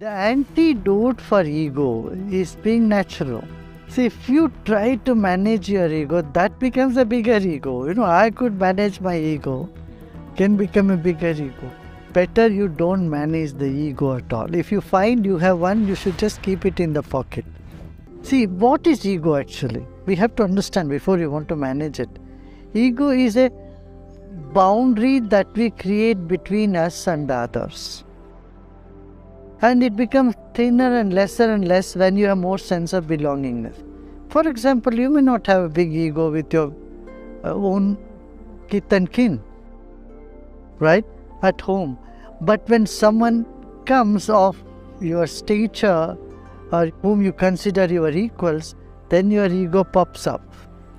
The antidote for ego is being natural. See, if you try to manage your ego, that becomes a bigger ego. I could manage my ego, can become a bigger ego. Better you don't manage the ego at all. If you find you have one, you should just keep it in the pocket. See, what is ego actually? We have to understand before you want to manage it. Ego is a boundary that we create between us and others. And it becomes thinner and less when you have more sense of belongingness. For example, you may not have a big ego with your own kith and kin, right, at home. But when someone comes of your stature or whom you consider your equals, then your ego pops up.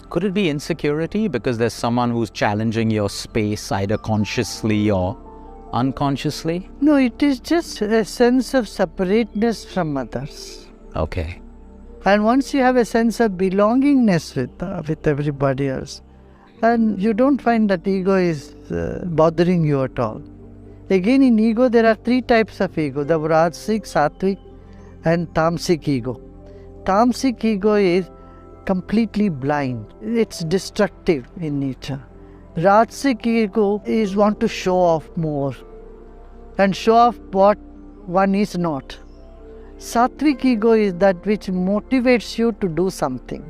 Could it be insecurity because there's someone who's challenging your space either consciously or unconsciously? No, it is just a sense of separateness from others. Okay. And once you have a sense of belongingness with everybody else, and you don't find that ego is bothering you at all. Again, in ego, there are three types of ego: the Rajasic, Sattvic, and Tamasic ego. Tamasic ego is completely blind. It's destructive in nature. Rajasic ego is want to show off more and show off what one is not. Sattvic ego is that which motivates you to do something.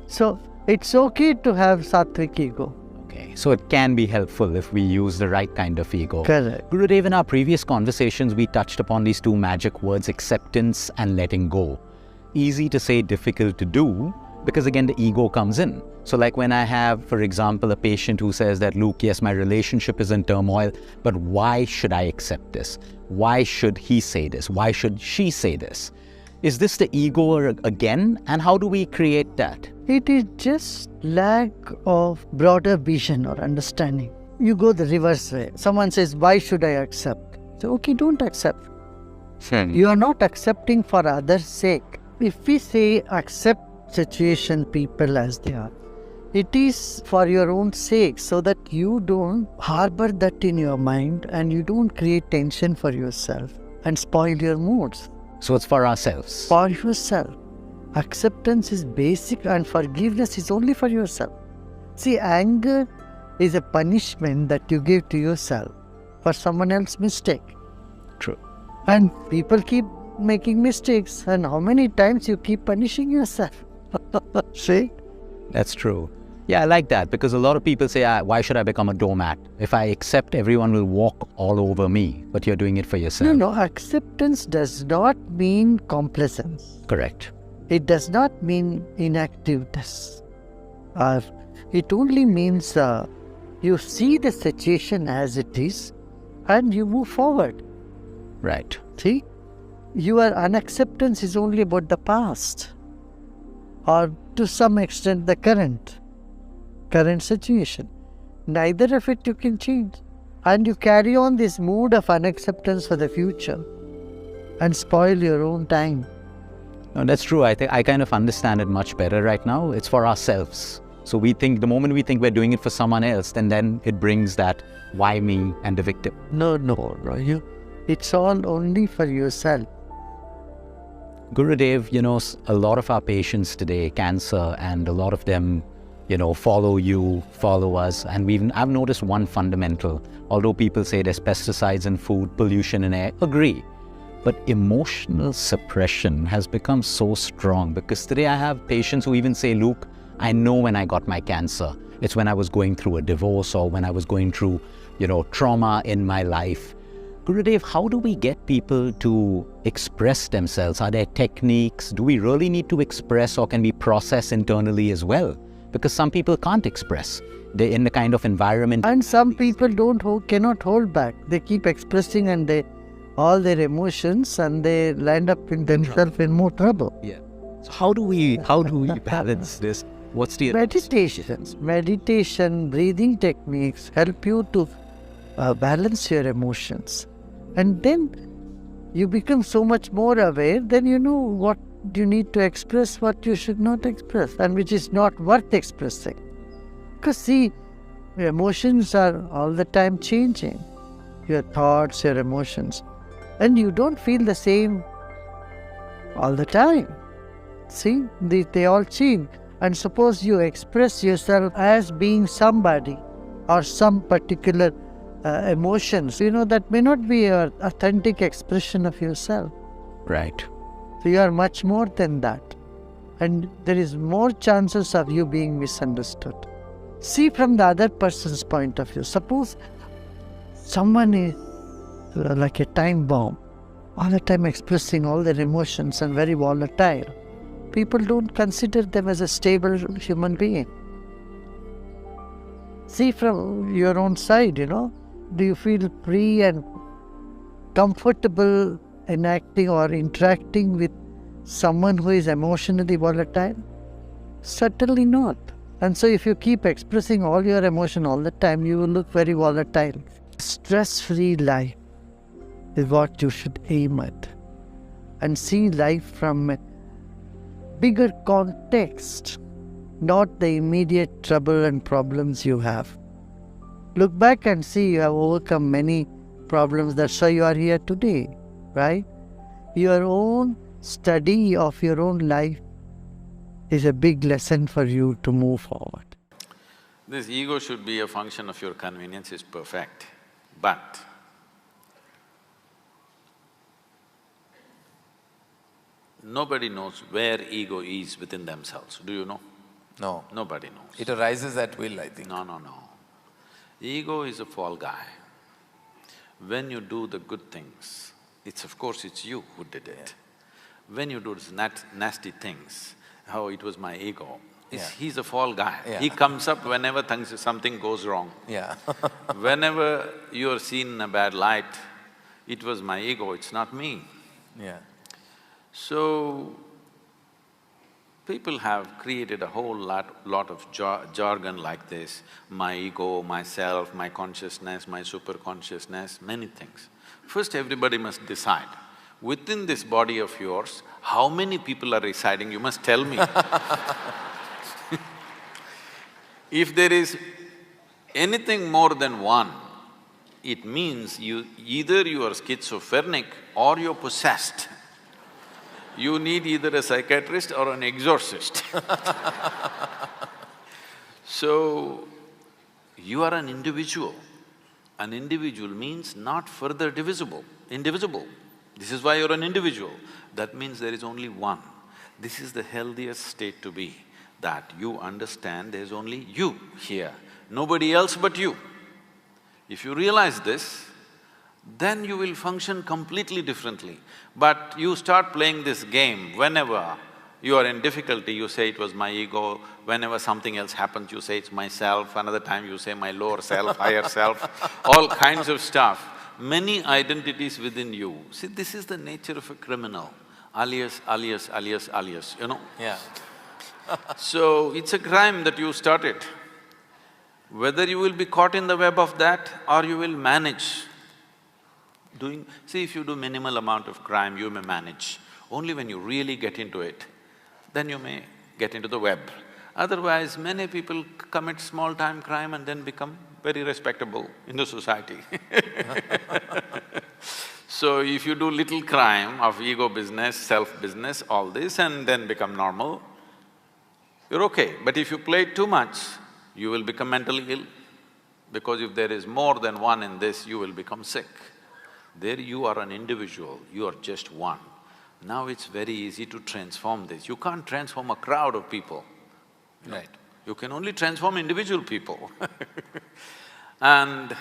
So it's okay to have Sattvic ego. Okay, so it can be helpful if we use the right kind of ego. Correct. Gurudev, in our previous conversations, we touched upon these two magic words, acceptance and letting go. Easy to say, difficult to do, because again, the ego comes in. So like when I have, for example, a patient who says that, Luke, yes, my relationship is in turmoil, but why should I accept this? Why should he say this? Why should she say this? Is this the ego again? And how do we create that? It is just lack of broader vision or understanding. You go the reverse way. Someone says, why should I accept? So, okay, don't accept. You are not accepting for others' sake. If we say accept situation, people as they are, it is for your own sake, so that you don't harbor that in your mind and you don't create tension for yourself and spoil your moods. So it's for ourselves. For yourself. Acceptance is basic and forgiveness is only for yourself. See, anger is a punishment that you give to yourself for someone else's mistake. True. And people keep making mistakes, and how many times you keep punishing yourself? See? That's true. Yeah, I like that, because a lot of people say, why should I become a doormat? If I accept, everyone will walk all over me, but you're doing it for yourself. No, acceptance does not mean complacence. Correct. It does not mean inactiveness. It only means you see the situation as it is and you move forward. Right. See? Your unacceptance is only about the past, or to some extent the current situation. Neither of it you can change. And you carry on this mood of unacceptance for the future and spoil your own time. No, that's true. I think I kind of understand it much better right now. It's for ourselves. So we think, the moment we think we're doing it for someone else, then it brings that why me and the victim. No. It's all only for yourself. Gurudev, a lot of our patients today, cancer, and a lot of them, follow you, follow us. And I've noticed one fundamental, although people say there's pesticides in food, pollution in air, agree. But emotional suppression has become so strong, because today I have patients who even say, Luke, I know when I got my cancer. It's when I was going through a divorce or when I was going through, trauma in my life. Gurudev, how do we get people to express themselves? Are there techniques? Do we really need to express, or can we process internally as well? Because some people can't express. They're in the kind of environment. And some people cannot hold back. They keep expressing and all their emotions, and they land up in themselves in more trouble. Yeah. So how do we balance this? What's the Meditation, breathing techniques help you to balance your emotions. And then you become so much more aware, then you know what you need to express, what you should not express, and which is not worth expressing. Because see, emotions are all the time changing. Your thoughts, your emotions. And you don't feel the same all the time. See, they all change. And suppose you express yourself as being somebody or some particular emotions, that may not be an authentic expression of yourself. Right. So you are much more than that. And there is more chances of you being misunderstood. See from the other person's point of view. Suppose someone is like a time bomb, all the time expressing all their emotions and very volatile. People don't consider them as a stable human being. See from your own side, do you feel free and comfortable enacting or interacting with someone who is emotionally volatile? Certainly not. And so if you keep expressing all your emotion all the time, you will look very volatile. Stress-free life is what you should aim at. And see life from a bigger context, not the immediate trouble and problems you have. Look back and see you have overcome many problems. That's why you are here today, right? Your own study of your own life is a big lesson for you to move forward. This ego should be a function of your convenience is perfect, but nobody knows where ego is within themselves. Do you know? No. Nobody knows. It arises at will, I think. No. Ego is a fall guy. When you do the good things, of course it's you who did it. When you do nasty things, oh, it was my ego. He's a fall guy. Yeah. He comes up whenever something goes wrong. Yeah. Whenever you're seen in a bad light, it was my ego, it's not me. Yeah. So, people have created a whole lot of jargon like this, my ego, myself, my consciousness, my superconsciousness, many things. First, everybody must decide, within this body of yours, how many people are residing, you must tell me. If there is anything more than one, it means either you are schizophrenic or you're possessed. You need either a psychiatrist or an exorcist. So, you are an individual. An individual means not further indivisible. This is why you're an individual. That means there is only one. This is the healthiest state to be, that you understand there's only you here, nobody else but you. If you realize this, then you will function completely differently. But you start playing this game, whenever you are in difficulty, you say it was my ego, whenever something else happens, you say it's myself, another time you say my lower self, higher self, all kinds of stuff. Many identities within you. See, this is the nature of a criminal, alias, Yeah. So, it's a crime that you started. Whether you will be caught in the web of that or you will manage see, if you do minimal amount of crime, you may manage. Only when you really get into it, then you may get into the web. Otherwise, many people commit small-time crime and then become very respectable in the society. So, if you do little crime of ego business, self-business, all this and then become normal, you're okay. But if you play too much, you will become mentally ill. Because if there is more than one in this, you will become sick. There you are an individual, you are just one. Now it's very easy to transform this. You can't transform a crowd of people. Right. You can only transform individual people. And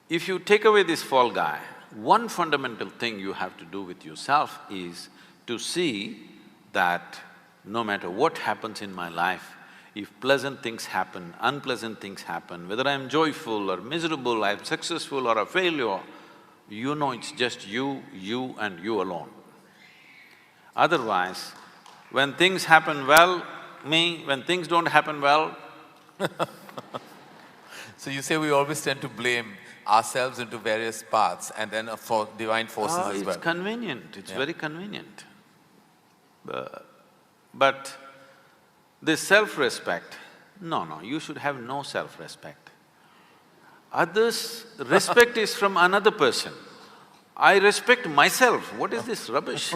if you take away this fall guy, one fundamental thing you have to do with yourself is to see that no matter what happens in my life, if pleasant things happen, unpleasant things happen, whether I'm joyful or miserable, I'm successful or a failure, you know it's just you and you alone. Otherwise, when things happen well, me, when things don't happen well… So you say we always tend to blame ourselves into various paths and then for divine forces as well. It's convenient, it's very convenient. But this self-respect, no, you should have no self-respect. Others… respect is from another person. I respect myself. What is this rubbish?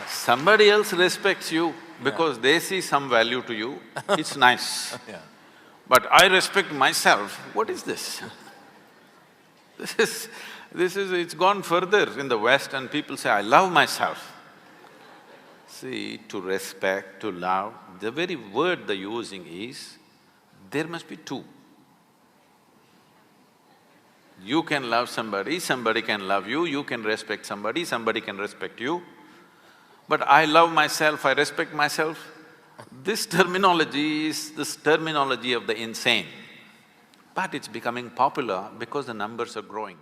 Somebody else respects you because they see some value to you, it's nice. Yeah. But I respect myself, what is this? It's gone further in the West and people say, I love myself. See, to respect, to love, the very word they're using is, there must be two. You can love somebody, somebody can love you, you can respect somebody, somebody can respect you. But I love myself, I respect myself, this terminology is this terminology of the insane. But it's becoming popular because the numbers are growing.